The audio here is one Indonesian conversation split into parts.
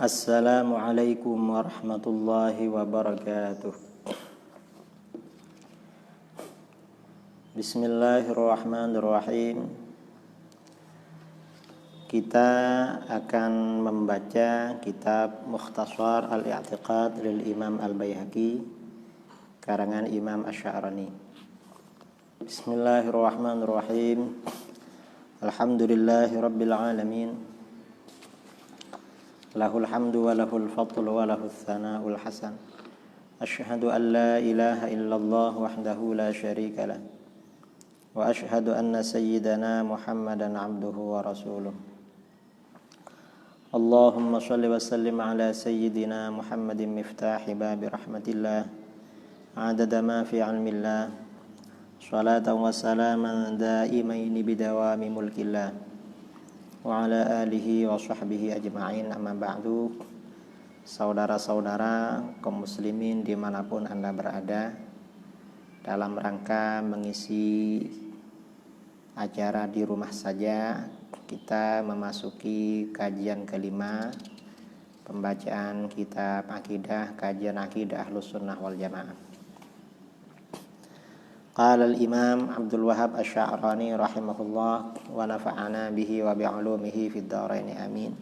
Assalamualaikum warahmatullahi wabarakatuh. Bismillahirrahmanirrahim. Kita akan membaca kitab Mukhtasar Al-I'tiqad lil Imam Al-Baihaqi karangan Imam Asy'arani. Bismillahirrahmanirrahim. Alhamdulillahi rabbil alamin. Lahul hamdu wa lahul fadlu wa lahul thana'ul hasan. Asyhadu an la ilaha illallah wahdahu la syarika lah. Wa asyhadu anna sayyidana Muhammadan abduhu wa rasuluh. Allahumma shalli wa sallim ala sayyidina Muhammadin miftahi babi rahmatillah adada ma fi ilmillah salatan wa salaman daimaini bidawami mulkillah wa ala alihi wa sahbihi ajma'in, amma ba'du. Saudara-saudara kaum muslimin dimanapun Anda berada, dalam rangka mengisi acara di rumah saja, kita memasuki kajian kelima pembacaan kitab akidah, kajian akidah Ahlus Sunnah wal Jamaah. Qala al-Imam Abdul Wahhab Asy-Sya'rani rahimahullah wa nafa'ana bihi wa bi'ulumihi fid dharain amin.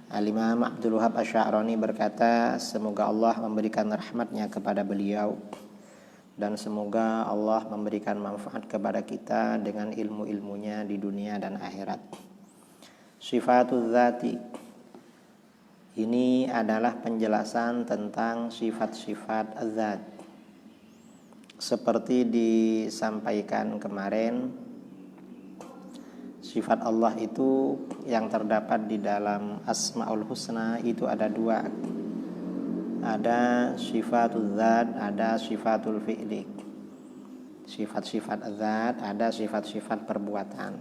Al-Imam Abdul Wahhab Asy-Sya'rani berkata, semoga Allah memberikan rahmatnya kepada beliau dan semoga Allah memberikan manfaat kepada kita dengan ilmu-ilmunya di dunia dan akhirat. Sifatul Dzati, ini adalah penjelasan tentang sifat-sifat Az-Dzat. Seperti disampaikan kemarin, sifat Allah itu yang terdapat di dalam Asmaul Husna itu ada dua. Ada sifatul dzat, ada sifatul fi'li. Sifat-sifat dzat, ada sifat-sifat perbuatan.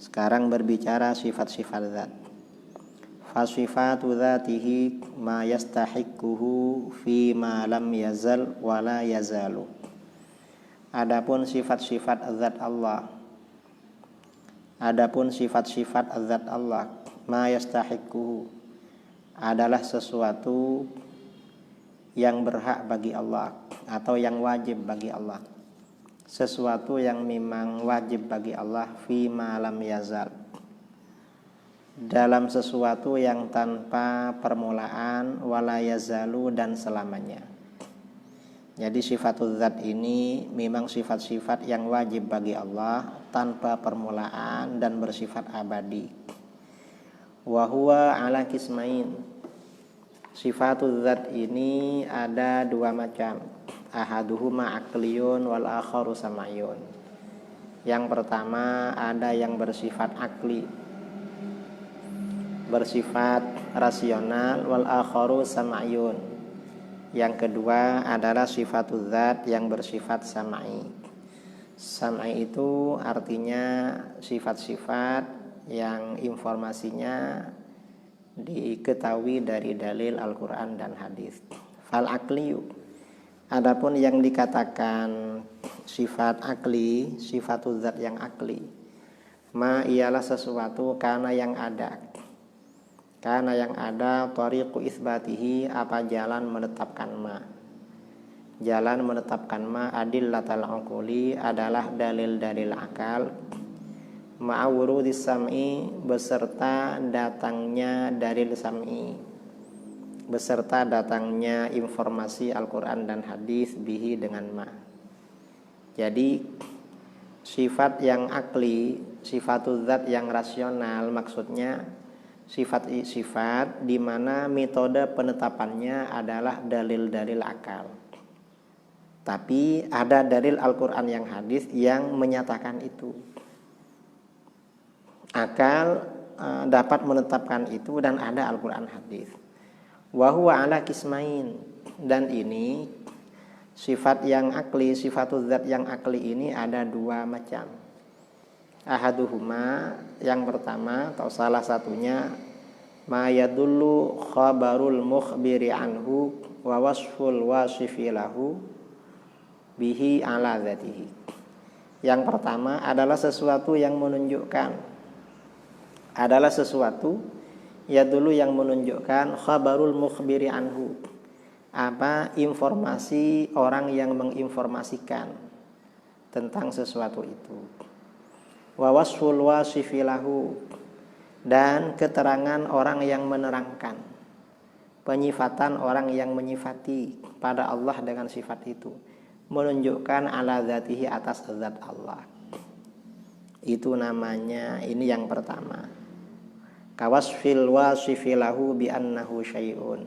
Sekarang berbicara sifat-sifat dzat. Fasifatu dzatihi ma yastahiquhu fi ma lam yazal wa la yazalu. Adapun sifat-sifat zat Allah, ma yastahiquhu adalah sesuatu yang berhak bagi Allah atau yang wajib bagi Allah. Sesuatu yang memang wajib bagi Allah fi ma lam yazal, dalam sesuatu yang tanpa permulaan, wala yazalu, dan selamanya. Jadi sifatul zat ini memang sifat-sifat yang wajib bagi Allah, tanpa permulaan dan bersifat abadi. Wa huwa ala qismain. Sifatul zat ini ada dua macam. Ahaduhuma aqliyun wal akharu sam'iyun. Yang pertama ada yang bersifat akli, bersifat rasional, wal akharu sam'iyun. Yang kedua adalah sifatul zat yang bersifat sam'i. Sam'i itu artinya sifat-sifat yang informasinya diketahui dari dalil Al-Quran dan hadis. Fal akliyu, adapun yang dikatakan sifat akli, sifatul zat yang akli, ma ialah sesuatu karena yang ada tariqu isbatihi, apa jalan menetapkan ma. Jalan menetapkan ma adillatal uquli adalah dalil-dalil akal, ma'awurudis sam'i, beserta datangnya dalil sam'i, beserta datangnya informasi Al-Quran dan hadis bihi dengan ma. Jadi sifat yang akli, sifatul zat yang rasional, maksudnya sifat-sifat di mana metode penetapannya adalah dalil-dalil akal. Tapi ada dalil Al-Quran yang hadis yang menyatakan itu. Akal dapat menetapkan itu dan ada Al-Quran hadis. Wa huwa ala qismain, dan ini sifat yang akli, sifatul zat yang akli ini ada dua macam. Ahaduhuma, yang pertama atau salah satunya, ma yadullu khabarul mukhbiri anhu wa wasful wasifi lahu bihi ala dzatihi. Yang pertama adalah sesuatu yang menunjukkan, adalah sesuatu Yadullu yang menunjukkan, khabarul mukhbiri anhu, apa informasi orang yang menginformasikan tentang sesuatu itu. Wa wasful wasifi lahu, dan keterangan orang yang menerangkan, penyifatan orang yang menyifati pada Allah dengan sifat itu, menunjukkan ala dzatihi, atas zat Allah. Itu namanya, ini yang pertama, kawasfil wasifi lahu bi annahu syai'un,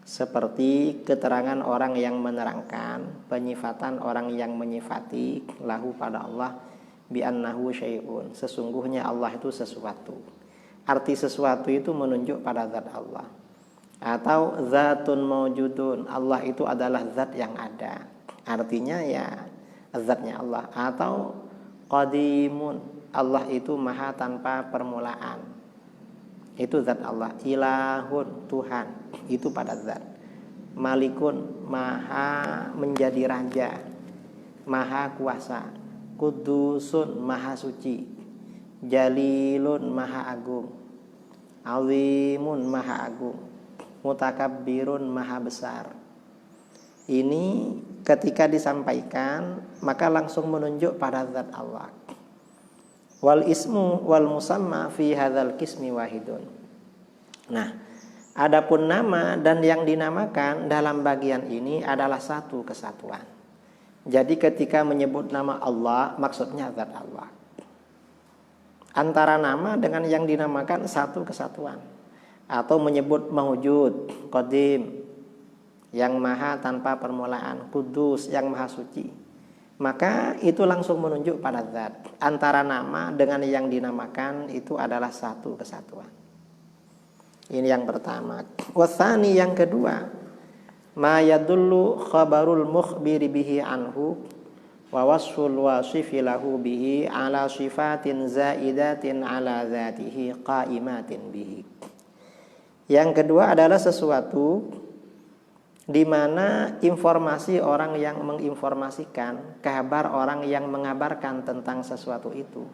seperti keterangan orang yang menerangkan, penyifatan orang yang menyifati lahu pada Allah, bi annahu syai'un, sesungguhnya Allah itu sesuatu. Arti sesuatu itu menunjuk pada zat Allah. Atau zatun mawjudun, Allah itu adalah zat yang ada, artinya ya zatnya Allah. Atau qadimun, Allah itu maha tanpa permulaan, itu zat Allah. Ilahun, Tuhan, itu pada zat. Malikun, maha menjadi raja, maha kuasa. Kudusun, maha suci. Jalilun, maha agung. Azimun, maha agung. Mutakabbirun, maha besar. Ini ketika disampaikan maka langsung menunjuk pada zat Allah. Wal ismu wal musamma fi hadzal qismi wahidun. Nah, adapun nama dan yang dinamakan dalam bagian ini adalah satu kesatuan. Jadi ketika menyebut nama Allah, maksudnya zat Allah. Antara nama dengan yang dinamakan satu kesatuan. Atau menyebut mawjud, qadim, yang maha tanpa permulaan, kudus, yang maha suci, maka itu langsung menunjuk pada zat. Antara nama dengan yang dinamakan itu adalah satu kesatuan. Ini yang pertama. Watsani, yang kedua, ma yadullu khabarul mukhbiri bihi anhu wa wasful wasifi lahu bihi ala sifatin zaidatin ala zatihi qaimatin bihi. Yang kedua adalah sesuatu di mana informasi orang yang menginformasikan, kabar orang yang mengabarkan tentang sesuatu itu,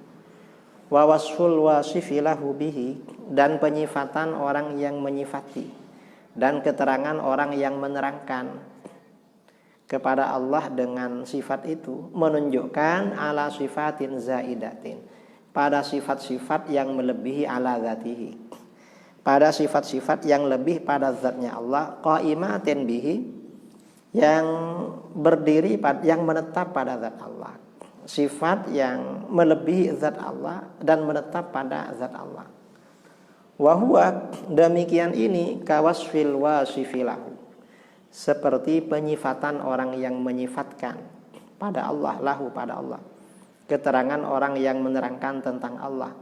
wa wasful wasifi lahu bihi, dan penyifatan orang yang menyifati, dan keterangan orang yang menerangkan kepada Allah dengan sifat itu, menunjukkan ala sifatin zaidatin, pada sifat-sifat yang melebihi ala zatihi, pada sifat-sifat yang lebih pada zatnya Allah, qaimatin bihi, yang berdiri, yang menetap pada zat Allah, sifat yang melebihi zat Allah dan menetap pada zat Allah. Wahuwa, demikian ini, kawasfil wasifilahu, seperti penyifatan orang yang menyifatkan pada Allah, lahu pada Allah, keterangan orang yang menerangkan tentang Allah,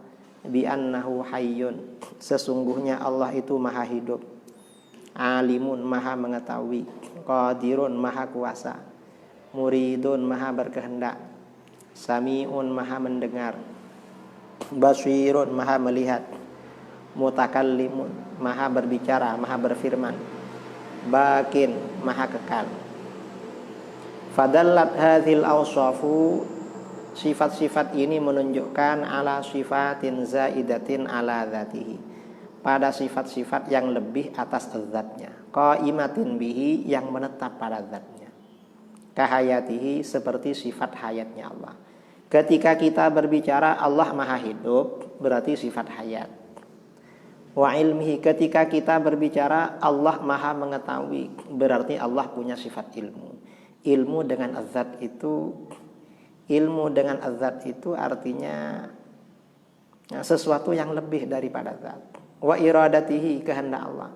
bi annahu hayyun, sesungguhnya Allah itu maha hidup, alimun, maha mengetahui, qadirun, maha kuasa, muridun, maha berkehendak, sami'un, maha mendengar, basirun, maha melihat, mutakallimun, maha berbicara, maha berfirman, bakin, maha kekal. Fadallat hadhil awsafu, sifat-sifat ini menunjukkan ala sifatin zaidatin ala dzatihi, pada sifat-sifat yang lebih atas zatnya, qaimatin bihi, yang menetap pada zatnya, kahayatihi, seperti sifat hayatnya Allah. Ketika kita berbicara Allah maha hidup, berarti sifat hayat. Wa ilmihi, ketika kita berbicara Allah maha mengetahui, berarti Allah punya sifat ilmu. Ilmu dengan azat itu, ilmu dengan azat itu artinya sesuatu yang lebih daripada zat. Wa iradatihi, kehendak Allah.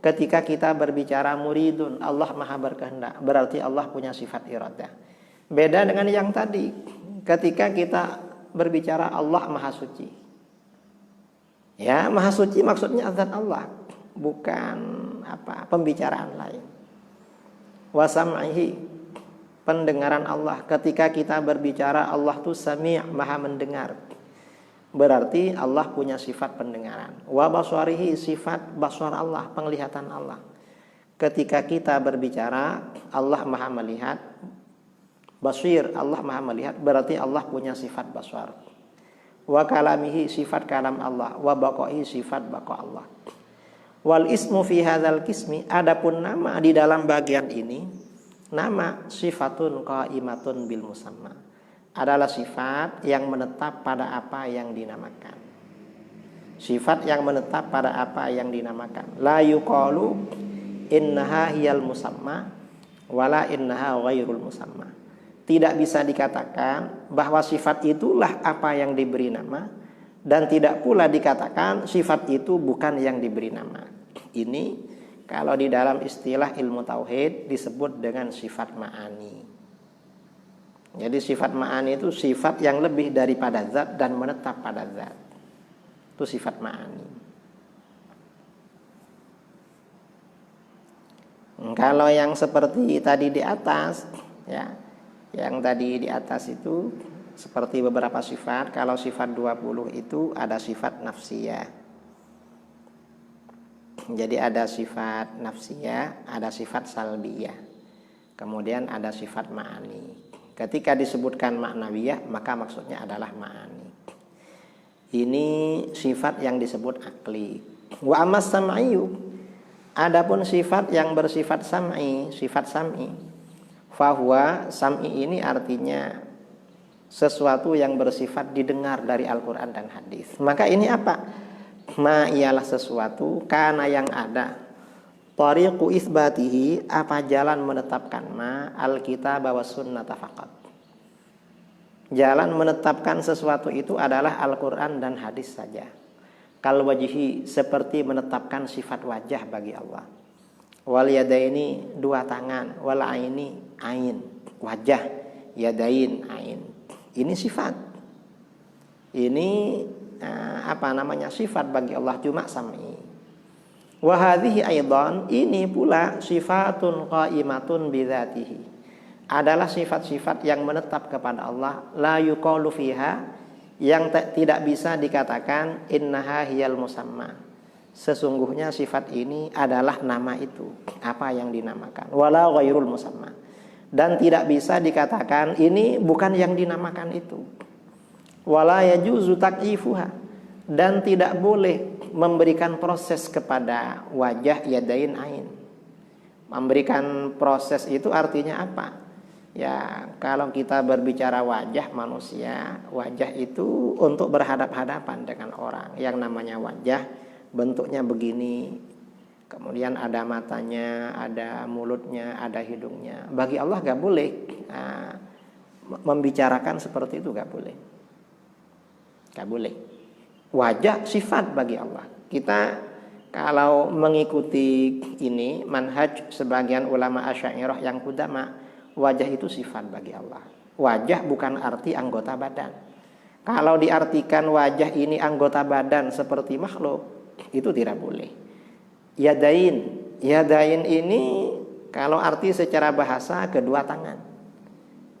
Ketika kita berbicara muridun, Allah maha berkehendak, berarti Allah punya sifat iradah. Beda dengan yang tadi, ketika kita berbicara Allah maha suci. Ya, maha suci maksudnya azat Allah, bukan pembicaraan lain. Wa sam'ihi, pendengaran Allah. Ketika kita berbicara Allah tuh sami', maha mendengar, berarti Allah punya sifat pendengaran. Wa basarihi, sifat basar Allah, penglihatan Allah. Ketika kita berbicara Allah maha melihat, basir, Allah maha melihat, berarti Allah punya sifat basar. wa kalamihi sifat kalam Allah, wa baqaihi sifat baqa Allah. Wal ismu fi hadzal qismi, adapun nama di dalam bagian ini, nama sifatun qaimatun bil musamma, adalah sifat yang menetap pada apa yang dinamakan. Sifat yang menetap pada apa yang dinamakan. La yuqalu innaha hiyal musamma wala innaha ghairul musamma. Tidak bisa dikatakan bahwa sifat itulah apa yang diberi nama, dan tidak pula dikatakan sifat itu bukan yang diberi nama. Ini kalau di dalam istilah ilmu tauhid disebut dengan sifat ma'ani. Jadi sifat ma'ani itu sifat yang lebih daripada zat dan menetap pada zat. Itu sifat ma'ani. Kalau yang seperti tadi di atas, ya, yang tadi di atas itu seperti beberapa sifat. Kalau sifat 20 itu ada sifat nafsiyah. Jadi ada sifat nafsiyah, ada sifat salbiyah, kemudian ada sifat ma'ani. Ketika disebutkan ma'nawiyah, maka maksudnya adalah ma'ani. Ini sifat yang disebut akli. Wa ammas sam'iyu, adapun sifat yang bersifat sam'i, sifat sam'i, fahuwa, sam'i ini artinya sesuatu yang bersifat didengar dari Al-Quran dan hadis. Maka ini apa? Ma ialah sesuatu karena yang ada. Tariqu isbatihi, apa jalan menetapkan ma, al-kitab wa sunnata faqat. Jalan menetapkan sesuatu itu adalah Al-Quran dan hadis saja. Kal wajhi, seperti menetapkan sifat wajah bagi Allah. Wal yadaini, dua tangan. Wal aini, ain, wajah. Yadain, ain. Ini sifat. Ini sifat bagi Allah, cuma sam'i. Wa hadhihi aidan, ini pula sifatun qaimatun bidzatihi, adalah sifat-sifat yang menetap kepada Allah. La yuqalu fiha, yang tidak bisa dikatakan innaha hiyal musamma, sesungguhnya sifat ini adalah nama itu, apa yang dinamakan. Wala ghairul musamma, dan tidak bisa dikatakan ini bukan yang dinamakan itu. Wala yajuzu takyifuha, dan tidak boleh memberikan proses kepada wajah yadain ain. Memberikan proses itu artinya apa? Ya, kalau kita berbicara wajah manusia, wajah itu untuk berhadap-hadapan dengan orang. Yang namanya wajah bentuknya begini, kemudian ada matanya, ada mulutnya, ada hidungnya. Bagi Allah gak boleh membicarakan seperti itu, gak boleh. Gak boleh. Wajah sifat bagi Allah. Kita kalau mengikuti ini manhaj sebagian ulama Asy'ariyah yang qudama, wajah itu sifat bagi Allah. Wajah bukan arti anggota badan. Kalau diartikan wajah ini anggota badan seperti makhluk, itu tidak boleh. Yadain ini kalau arti secara bahasa kedua tangan.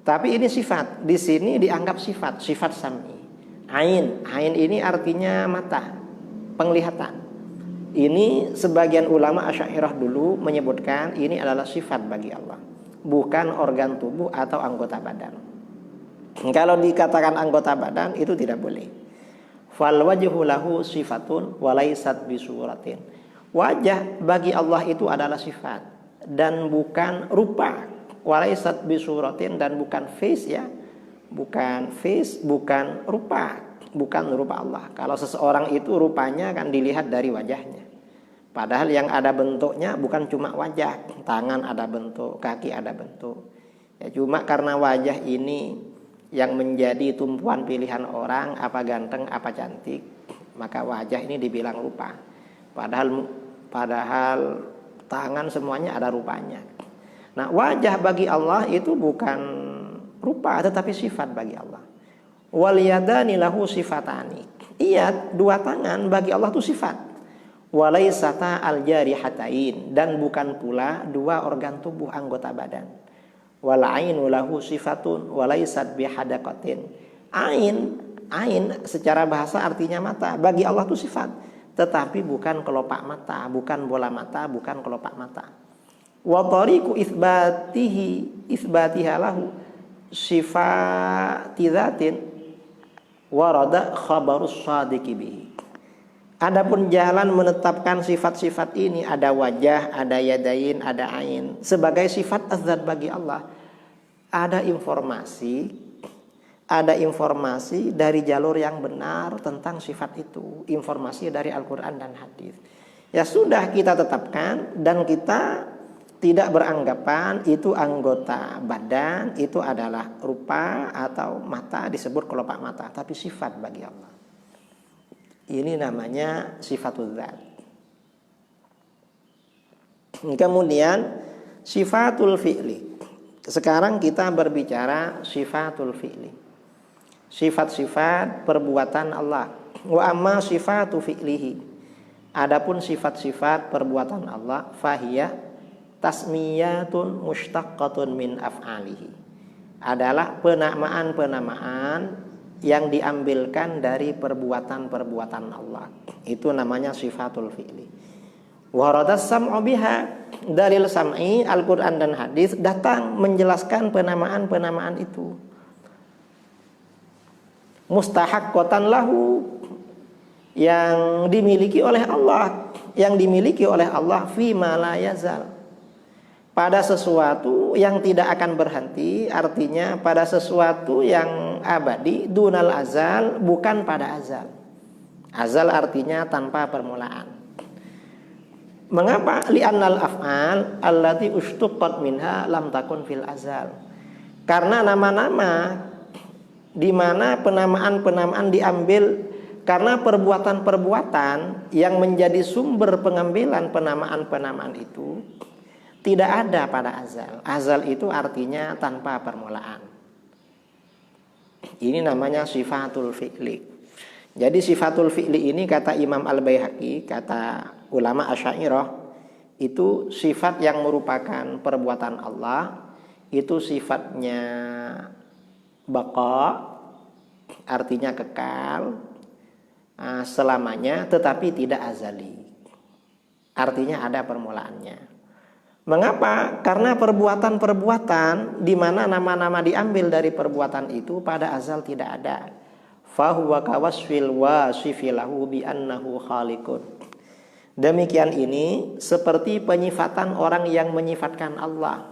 Tapi ini sifat. Di sini dianggap sifat sam'i. Ain ini artinya mata, penglihatan. Ini sebagian ulama Asy'ariyah dulu menyebutkan ini adalah sifat bagi Allah, bukan organ tubuh atau anggota badan. Kalau dikatakan anggota badan itu tidak boleh. Fal wajhu lahu sifatun wa laysat bisuratin. Wajah bagi Allah itu adalah sifat dan bukan rupa. Wa laysat bisuratin, dan bukan face, ya. Bukan face, bukan rupa, bukan rupa Allah. Kalau seseorang itu rupanya kan dilihat dari wajahnya. Padahal yang ada bentuknya bukan cuma wajah, tangan ada bentuk, kaki ada bentuk. Ya, cuma karena wajah ini yang menjadi tumpuan pilihan orang, apa ganteng, apa cantik, maka wajah ini dibilang rupa. Padahal tangan semuanya ada rupanya. Nah, wajah bagi Allah itu bukan rupa tetapi sifat bagi Allah. Wal yadani lahu sifatani. Iya, dua tangan bagi Allah itu sifat. Walaysata al jarihatain, dan bukan pula dua organ tubuh anggota badan. Wal ainu lahu sifatun walaysat bihadaqatin. Ain secara bahasa artinya mata, bagi Allah itu sifat, tetapi bukan kelopak mata, bukan bola mata, bukan kelopak mata. Wa tariqu isbatiha lahu sifati dzatin, warada khabarus shadiqi bihi. Adapun jalan menetapkan sifat-sifat ini, ada wajah, ada yadain, ada ain, sebagai sifat az-zat bagi Allah. Ada informasi dari jalur yang benar tentang sifat itu, informasi dari Al-Quran dan hadis. Ya sudah, kita tetapkan dan kita tidak beranggapan itu anggota badan, itu adalah rupa atau mata, disebut kelopak mata, tapi sifat bagi Allah. Ini namanya sifatul dzat. Kemudian sifatul fi'li. Sekarang kita berbicara sifatul fi'li. Sifat-sifat perbuatan Allah. Wa amma sifatu fi'lihi. Adapun sifat-sifat perbuatan Allah, fahiya tasmiyatun mushtaqqatun min af'alihi. Adalah penamaan-penamaan yang diambilkan dari perbuatan-perbuatan Allah. Itu namanya sifatul fi'li. Waradas sam'u biha. Dalil sam'i, Al-Quran dan hadis datang menjelaskan penamaan-penamaan itu. Mustahaqqatan lahu, yang dimiliki oleh Allah, fi ma la yazal, pada sesuatu yang tidak akan berhenti, artinya pada sesuatu yang abadi, dunal azal, bukan pada azal. Azal artinya tanpa permulaan. Mengapa? Li'annal af'al allati ushtuqqat minha lam takun fil azal. Karena nama-nama di mana penamaan-penamaan diambil karena perbuatan-perbuatan yang menjadi sumber pengambilan penamaan-penamaan itu tidak ada pada azal. Azal itu artinya tanpa permulaan. Ini namanya sifatul fi'li. Jadi sifatul fi'li ini kata Imam Al-Baihaqi, kata ulama Asy'ariyah, itu sifat yang merupakan perbuatan Allah, itu sifatnya baqa, artinya kekal selamanya, tetapi tidak azali. Artinya ada permulaannya. Mengapa? Karena perbuatan-perbuatan di mana nama-nama diambil dari perbuatan itu pada azal tidak ada. Fahuwa kawasfil wasifi lahu bi annahu khaliqun. Demikian ini seperti penyifatan orang yang menyifatkan Allah.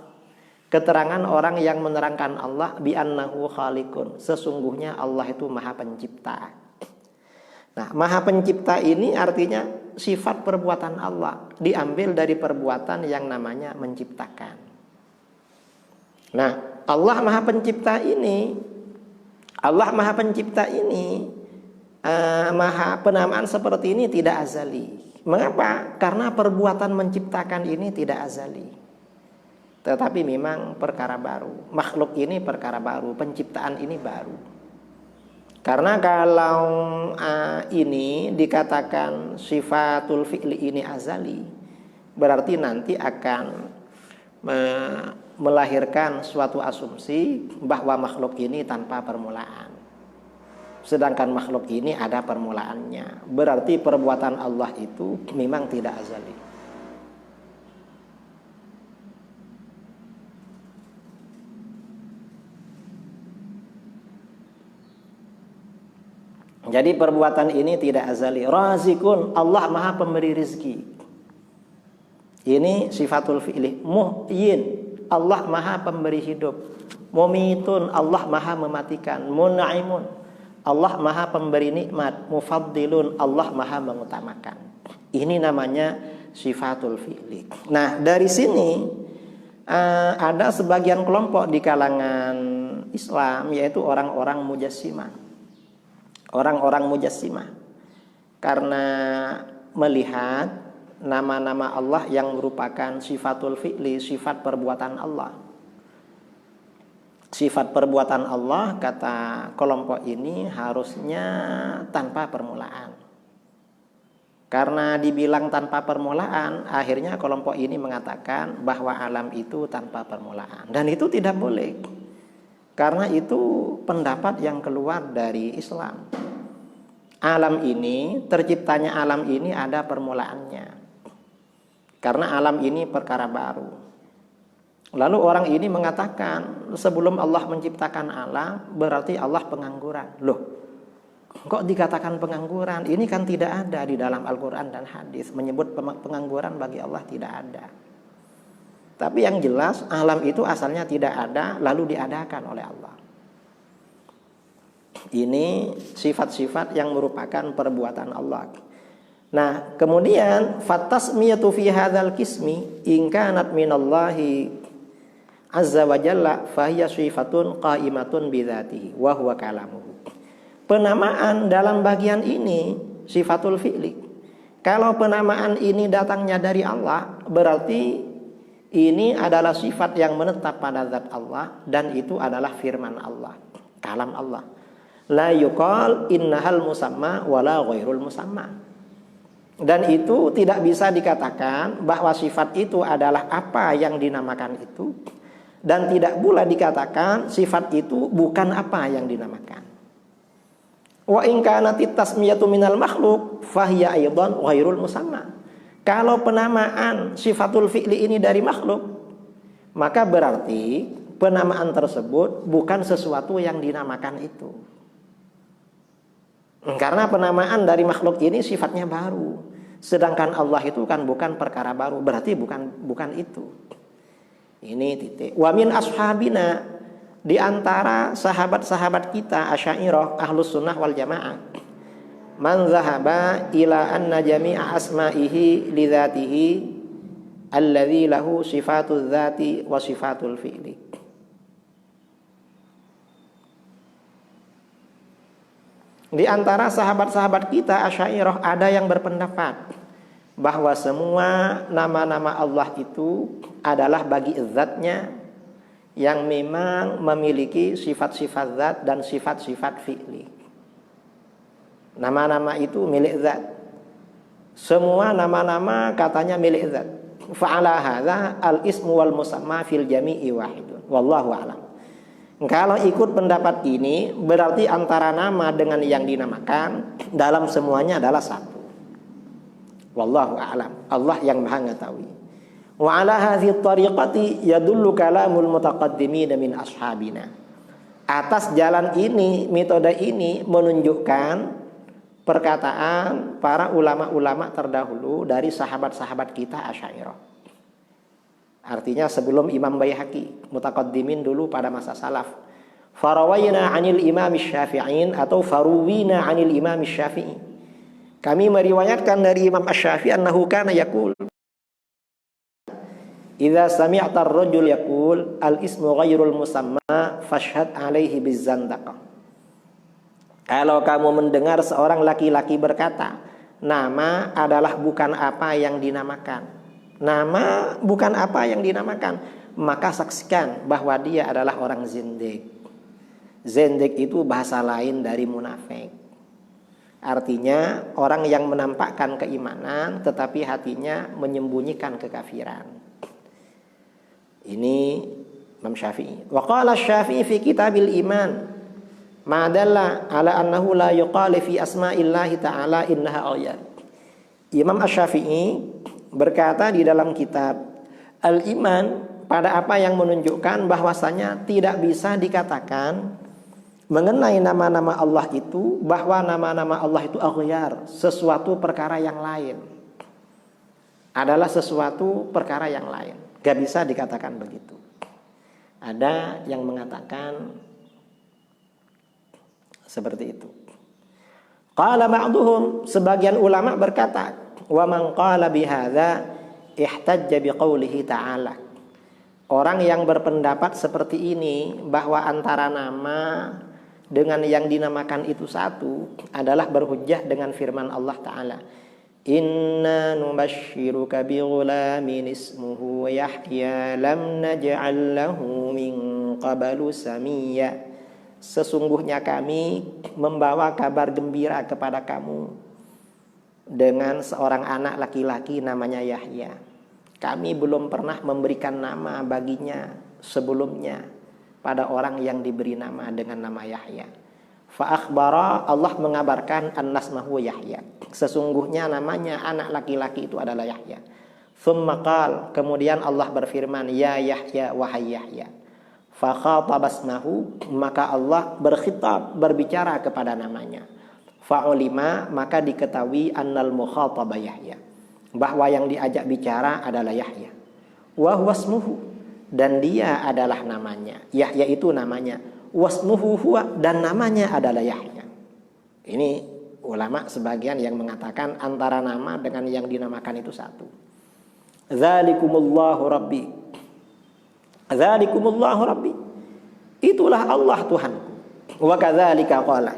Keterangan orang yang menerangkan Allah bi annahu khaliqun. Sesungguhnya Allah itu Maha Pencipta. Nah, Maha Pencipta ini artinya sifat perbuatan Allah diambil dari perbuatan yang namanya menciptakan. Nah, Allah Maha Pencipta ini, Maha penamaan seperti ini tidak azali. Mengapa? Karena perbuatan menciptakan ini tidak azali, tetapi memang perkara baru. Makhluk ini perkara baru, penciptaan ini baru. Karena kalau ini dikatakan sifatul fi'li ini azali, berarti nanti akan melahirkan suatu asumsi bahwa makhluk ini tanpa permulaan. Sedangkan makhluk ini ada permulaannya. Berarti perbuatan Allah itu memang tidak azali. Jadi perbuatan ini tidak azali. Razikun, Allah Maha pemberi rizki. Ini sifatul fi'li. Muhyin, Allah Maha pemberi hidup. Mumitun, Allah Maha mematikan. Munaimun, Allah Maha pemberi nikmat. Mufaddilun, Allah Maha mengutamakan. Ini namanya sifatul fi'li. Nah, dari sini ada sebagian kelompok di kalangan Islam, yaitu orang-orang mujassimah. Orang-orang mujassimah, karena melihat nama-nama Allah yang merupakan sifatul fi'li, sifat perbuatan Allah. Sifat perbuatan Allah, kata kelompok ini, harusnya tanpa permulaan. Karena dibilang tanpa permulaan, akhirnya kelompok ini mengatakan bahwa alam itu tanpa permulaan. Dan itu tidak boleh. Karena itu pendapat yang keluar dari Islam. Alam ini, terciptanya alam ini ada permulaannya. Karena alam ini perkara baru. Lalu orang ini mengatakan sebelum Allah menciptakan alam berarti Allah pengangguran. Loh, Kok dikatakan pengangguran? Ini kan tidak ada di dalam Al-Quran dan hadis. Menyebut pengangguran bagi Allah tidak ada. Tapi yang jelas alam itu asalnya tidak ada lalu diadakan oleh Allah. Ini sifat-sifat yang merupakan perbuatan Allah. Nah, kemudian fatasmiyatu fi hadzal qismi in kanat minallahi azza wa jalla fahiya sifatun qaimatun bidzatihi wa huwa kalamuhu. Penamaan dalam bagian ini sifatul fi'li. Kalau penamaan ini datangnya dari Allah, berarti ini adalah sifat yang menetap pada zat Allah dan itu adalah firman Allah, kalam Allah. La yuqal innahal musamma wala ghairul musamma. Dan itu tidak bisa dikatakan bahwa sifat itu adalah apa yang dinamakan itu, dan tidak pula dikatakan sifat itu bukan apa yang dinamakan. Wa in kanat tasmiyatu minal makhluk fahiya aidan ghairul musamma. Kalau penamaan sifatul fi'li ini dari makhluk, maka berarti penamaan tersebut bukan sesuatu yang dinamakan itu. Karena penamaan dari makhluk ini sifatnya baru, sedangkan Allah itu kan bukan perkara baru, berarti bukan itu. Ini titik. Wa min ashabina, di antara sahabat-sahabat kita Asy'ariyah Ahlus Sunnah wal Jamaah, man zahaba ila anna jami'a asma'ihi li dzatihi alladzi lahu sifatul dzati wa sifatul fi'li. Di antara sahabat-sahabat kita Asy'ariyah ada yang berpendapat bahwa semua nama-nama Allah itu adalah bagi zatnya yang memang memiliki sifat-sifat zat dan sifat-sifat fi'li. Nama-nama itu milik zat. Semua nama-nama katanya milik zat. Fa'ala hadza al-ismu wal musamma fil jami'i wahidun. Wallahu a'lam. Kalau ikut pendapat ini, berarti antara nama dengan yang dinamakan dalam semuanya adalah satu. Wallahu a'lam. Allah yang Maha mengetahui. Wa ala hadhihi tariqati yadullu kalamul mutaqaddimin min ashabina. Atas jalan ini, metode ini menunjukkan perkataan para ulama-ulama terdahulu dari sahabat-sahabat kita Asy'ariyah. Artinya sebelum Imam Baihaqi, mutaqaddimin dulu pada masa salaf. Farawayna 'anil Imam Syafi'in atau faruwina 'anil Imam Syafi'i. Kami meriwayatkan dari Imam Asy-Syafi'i annahu kana yaqul idza sami'ta ar-rajul yaqul al-ismu ghairul musamma fashhad 'alaihi bizzandaqah. Kalau kamu mendengar seorang laki-laki berkata, nama adalah bukan apa yang dinamakan. Nama bukan apa yang dinamakan, maka saksikan bahwa dia adalah orang zindik. Zindik itu bahasa lain dari munafik. Artinya orang yang menampakkan keimanan tetapi hatinya menyembunyikan kekafiran. Ini Imam Syafi'i. Wa qala Syafi'i fi kitabil iman ma dalla ala annahu la yuqali fi asma'illahi ta'ala innaha ayat. Imam Asy-Syafi'i berkata di dalam kitab Al-Iman pada apa yang menunjukkan bahwasanya tidak bisa dikatakan mengenai nama-nama Allah itu bahwa nama-nama Allah itu aghyar, sesuatu perkara yang lain. Adalah sesuatu perkara yang lain. Gak bisa dikatakan begitu. Ada yang mengatakan seperti itu. Qala ba'duhum, sebagian ulama berkata, wa man qala bihadza ihtajja biqaulihi ta'ala. Orang yang berpendapat seperti ini bahwa antara nama dengan yang dinamakan itu satu adalah berhujjah dengan firman Allah Ta'ala. Inna nubashshiruka bighulamin ismuhu Yahya lam naj'al lahu min qablu samiyya. Sesungguhnya kami membawa kabar gembira kepada kamu dengan seorang anak laki-laki namanya Yahya. Kami belum pernah memberikan nama baginya sebelumnya pada orang yang diberi nama dengan nama Yahya. Fa akhbara, Allah mengabarkan annasmahu Yahya. Sesungguhnya namanya anak laki-laki itu adalah Yahya. Tsumma qala, kemudian Allah berfirman, ya Yahya, wahai Yahya. Fa khatabasmahu, maka Allah berbicara kepada namanya. Fa'ulima, maka diketahui annal mukhataba Yahya, bahwa yang diajak bicara adalah Yahya. Wa huwa ismuhu, dan dia adalah namanya. Yahya itu namanya. Wasmuhu huwa, dan namanya adalah Yahya. Ini ulama sebagian yang mengatakan antara nama dengan yang dinamakan itu satu. Dzalikumullahu rabbi. Dzalikumullahu rabbi. Itulah Allah Tuhanku. Wa kadzalika qala.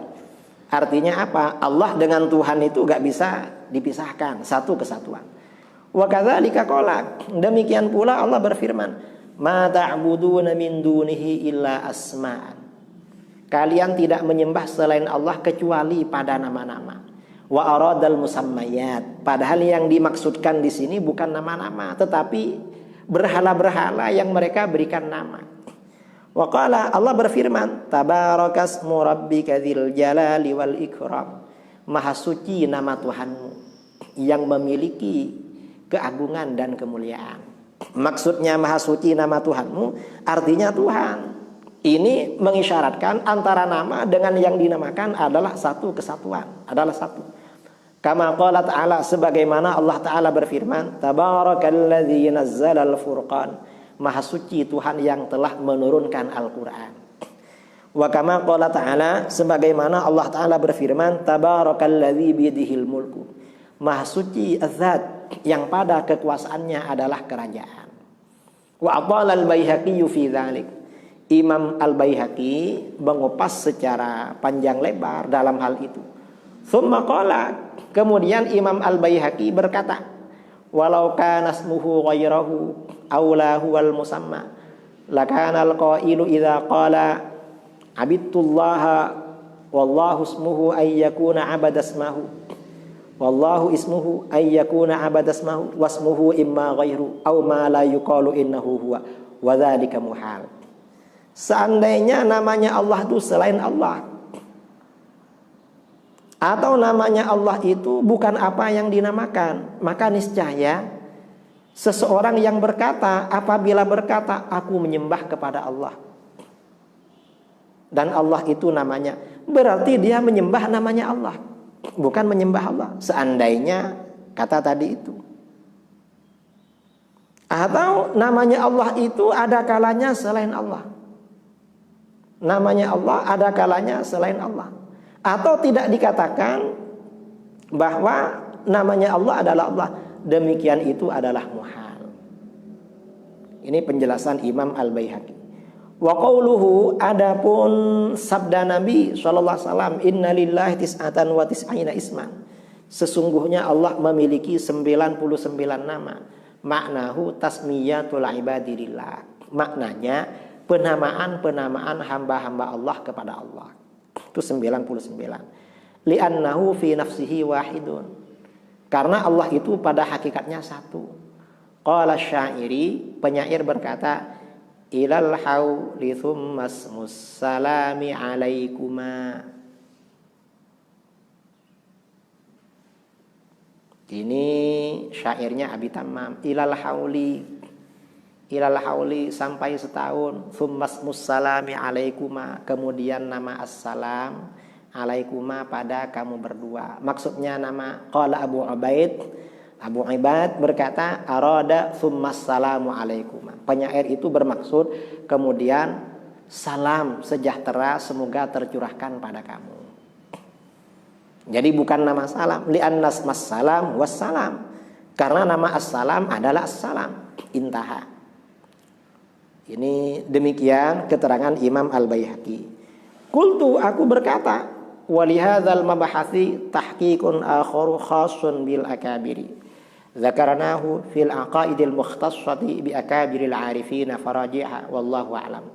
Artinya apa? Allah dengan Tuhan itu gak bisa dipisahkan, satu kesatuan. Wa kadzalika qala. Demikian pula Allah berfirman, ma ta'buduna min dunihi illa asma'an. Kalian tidak menyembah selain Allah kecuali pada nama-nama. Wa aradal musammayat. Padahal yang dimaksudkan di sini bukan nama-nama, tetapi berhala-berhala yang mereka berikan nama. Wa qala, Allah berfirman, tabarakasmu rabbika dzil jalali wal ikram. Maha suci nama Tuhanmu yang memiliki keagungan dan kemuliaan. Maksudnya maha suci nama Tuhanmu artinya Tuhan. Ini mengisyaratkan antara nama dengan yang dinamakan adalah satu kesatuan, adalah satu. Kama qala ta'ala, sebagaimana Allah Ta'ala berfirman, tabarakalladzi nazzalal furqan. Maha suci Tuhan yang telah menurunkan Al-Quran. Wa kama qala ta'ala, sebagaimana Allah Ta'ala berfirman, tabarakalladzi biyadihil mulku. Maha suci Az-Zat yang pada kekuasaannya adalah kerajaan. Wa aqala al-Baihaqi fi dzalik. Imam Al-Baihaqi mengupas secara panjang lebar dalam hal itu. Tsumma qala, kemudian Imam Al-Baihaqi berkata, walau kana ismuhu ghairahu aula huwal musamma lakana al-qailu idza qala abidtullaha wallahu ismuhu ay yakuna abadasmahu wallahu ismuhu ay yakuna abadasmahu wasmuhu imma ghairu aw ma la yuqalu innahu huwa wa dzalika muhal. Seandainya namanya Allah itu selain Allah, atau namanya Allah itu bukan apa yang dinamakan, maka niscaya seseorang yang berkata, apabila berkata aku menyembah kepada Allah dan Allah itu namanya, berarti dia menyembah namanya Allah, bukan menyembah Allah. Seandainya kata tadi itu. Atau namanya Allah itu ada kalanya selain Allah. Namanya Allah ada kalanya selain Allah. Atau tidak dikatakan bahwa namanya Allah adalah Allah, demikian itu adalah muhal. Ini penjelasan Imam Al-Baihaqi. Wa qauluhu, adapun sabda Nabi sallallahu alaihi wasallam, innalillahi tis'atan wa tis'ina isman. Sesungguhnya Allah memiliki 99 nama. Maknahu tasmiyatul ibadillah. Maknanya penamaan-penamaan hamba-hamba Allah kepada Allah. Itu 99. Li'annahu fi nafsihi wahidun. Karena Allah itu pada hakikatnya satu. Qala syairi, penyair berkata, ilal hauli thumma ismus salami alaikuma. Ini syairnya Abi Tammam. Ilal hauli sampai setahun, thumma ismus salami alaikuma, kemudian nama assalam alaikuma pada kamu berdua. Maksudnya nama, qala Abu Ubaid berkata, arada thumma salamu alaikuma. Penyair itu bermaksud kemudian salam sejahtera semoga tercurahkan pada kamu. Jadi bukan nama salam, li'annas massalam wassalam. Karena nama assalam adalah assalam. Intaha. Ini demikian keterangan Imam Al-Baihaqi. Qultu, aku berkata, walihadzal mabahathi tahqiqun akharu khasun bil akabiri. Zakarnahu fil aqaidil mukhtassati bi akabiril arifin farajiha wallahu a'lam.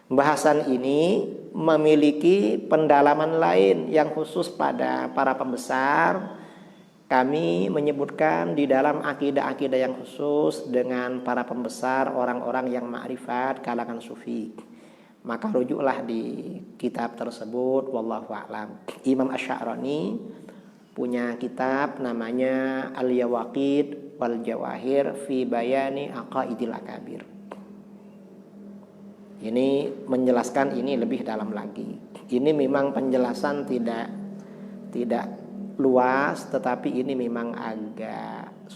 Bahasan ini memiliki pendalaman lain yang khusus pada para pembesar. Kami menyebutkan di dalam akidah-akidah yang khusus dengan para pembesar, orang-orang yang ma'rifat kalangan sufi. Maka rujuklah di kitab tersebut, wallahu a'lam. Imam Asy'arani punya kitab namanya Al-Yawaqid wal Jawahir fi bayani aqaidil akabir. Ini menjelaskan ini lebih dalam lagi. Ini memang penjelasan tidak tidak luas, tetapi ini memang agak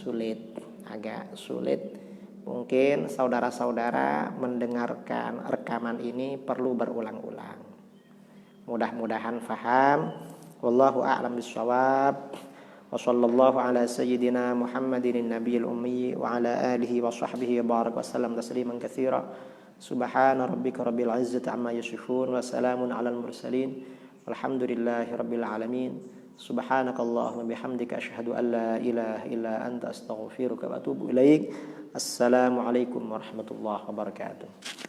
sulit. Mungkin saudara-saudara mendengarkan rekaman ini perlu berulang-ulang. Mudah-mudahan faham. Wallahu a'lam bishawab. Wa sallallahu ala sayyidina Muhammadin nabiyil ummi wa ala alihi wa sahbihi wa barak wa sallam tasliman katsira. Subhana rabbika rabbil izzati amma yasifun wa salamun alal mursalin. Walhamdulillahi rabbil alamin. Subhanakallahumma bihamdika asyhadu an la ilaha illa anta astaghfiruka wa atubu ilaik. Assalamualaikum warahmatullahi wabarakatuh.